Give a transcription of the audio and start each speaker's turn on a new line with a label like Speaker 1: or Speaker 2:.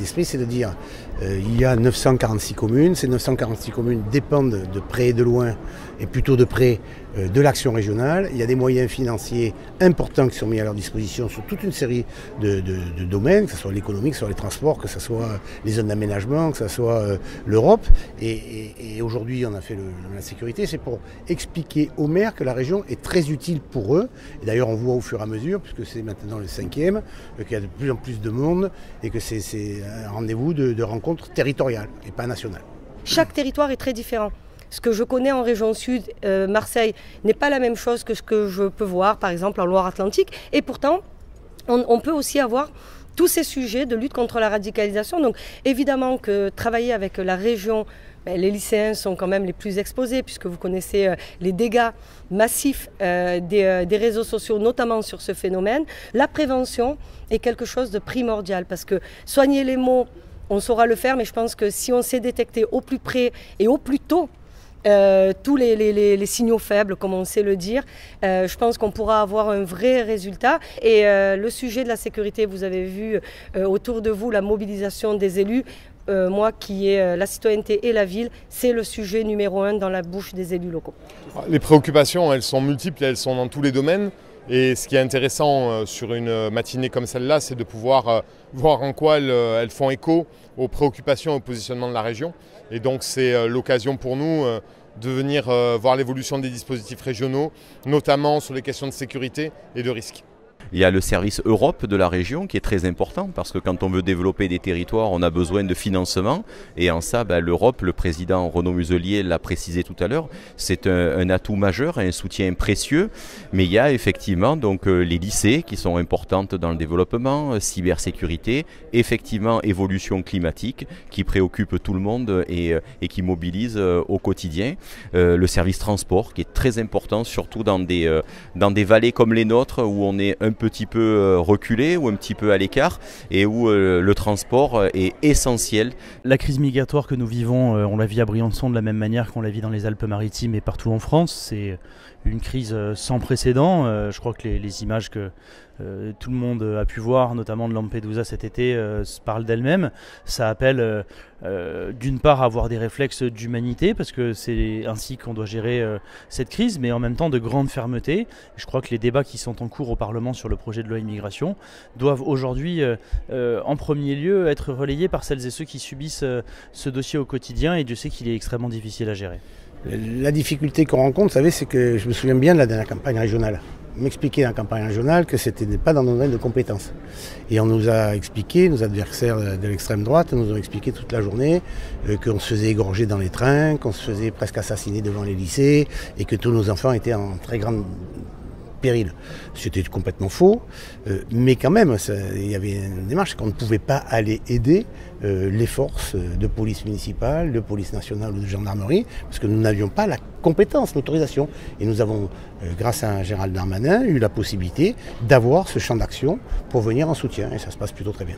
Speaker 1: d'esprit, c'est de dire il y a 946 communes, ces 946 communes dépendent de près et de loin, et plutôt de près, de l'action régionale. Il y a des moyens financiers importants qui sont mis à leur disposition sur toute une série de domaines, que ce soit l'économie, que ce soit les transports, que ce soit les zones d'aménagement, que ce soit l'Europe. Et aujourd'hui, on a fait la sécurité, c'est pour expliquer aux maires que la région est très utile pour eux. Et d'ailleurs, on voit au fur et à mesure, puisque c'est maintenant le 5e, qu'il y a de plus en plus de monde et que c'est un rendez-vous de rencontres territoriales et pas nationales.
Speaker 2: Chaque territoire est très différent. Ce que je connais en région sud, Marseille, n'est pas la même chose que ce que je peux voir, par exemple, en Loire-Atlantique. Et pourtant, on peut aussi avoir tous ces sujets de lutte contre la radicalisation. Donc, évidemment que travailler avec la région, les lycéens sont quand même les plus exposés, puisque vous connaissez les dégâts massifs des réseaux sociaux, notamment sur ce phénomène. La prévention est quelque chose de primordial, parce que soigner les mots, on saura le faire, mais je pense que si on sait détecter au plus près et au plus tôt tous les signaux faibles, comme on sait le dire, je pense qu'on pourra avoir un vrai résultat. Et le sujet de la sécurité, vous avez vu autour de vous la mobilisation des élus. Moi qui ai la citoyenneté et la ville, c'est le sujet numéro 1 dans la bouche des élus locaux.
Speaker 3: Les préoccupations, elles sont multiples, elles sont dans tous les domaines. Et ce qui est intéressant sur une matinée comme celle-là, c'est de pouvoir voir en quoi elles font écho aux préoccupations et au positionnement de la région. Et donc c'est l'occasion pour nous de venir voir l'évolution des dispositifs régionaux, notamment sur les questions de sécurité et de risque.
Speaker 4: Il y a le service Europe de la région qui est très important parce que quand on veut développer des territoires, on a besoin de financement. Et en ça, l'Europe, le président Renaud Muselier l'a précisé tout à l'heure, c'est un atout majeur, un soutien précieux. Mais il y a effectivement donc, les lycées qui sont importantes dans le développement, cybersécurité, effectivement évolution climatique qui préoccupe tout le monde et qui mobilise au quotidien. Le service transport qui est très important, surtout dans des vallées comme les nôtres où on est un petit peu reculé ou un petit peu à l'écart et où le transport est essentiel.
Speaker 5: La crise migratoire que nous vivons, on la vit à Briançon de la même manière qu'on la vit dans les Alpes-Maritimes et partout en France. C'est une crise sans précédent. Je crois que les images que tout le monde a pu voir, notamment de Lampedusa cet été, parlent d'elles-mêmes. Ça appelle d'une part à avoir des réflexes d'humanité, parce que c'est ainsi qu'on doit gérer cette crise, mais en même temps de grande fermeté. Je crois que les débats qui sont en cours au Parlement sur le projet de loi immigration doivent aujourd'hui, en premier lieu, être relayés par celles et ceux qui subissent ce dossier au quotidien, et Dieu sait qu'il est extrêmement difficile à gérer.
Speaker 1: La difficulté qu'on rencontre, vous savez, c'est que je me souviens bien de la dernière campagne régionale. M'expliquer dans la campagne régionale que c'était pas dans nos domaines de compétences. Et on nous a expliqué, nos adversaires de l'extrême droite nous ont expliqué toute la journée qu'on se faisait égorger dans les trains, qu'on se faisait presque assassiner devant les lycées et que tous nos enfants étaient en très grande péril. C'était complètement faux, mais quand même, il y avait une démarche qu'on ne pouvait pas aller aider les forces de police municipale, de police nationale ou de gendarmerie, parce que nous n'avions pas la compétence, l'autorisation. Et nous avons, grâce à Gérald Darmanin, eu la possibilité d'avoir ce champ d'action pour venir en soutien, et ça se passe plutôt très bien.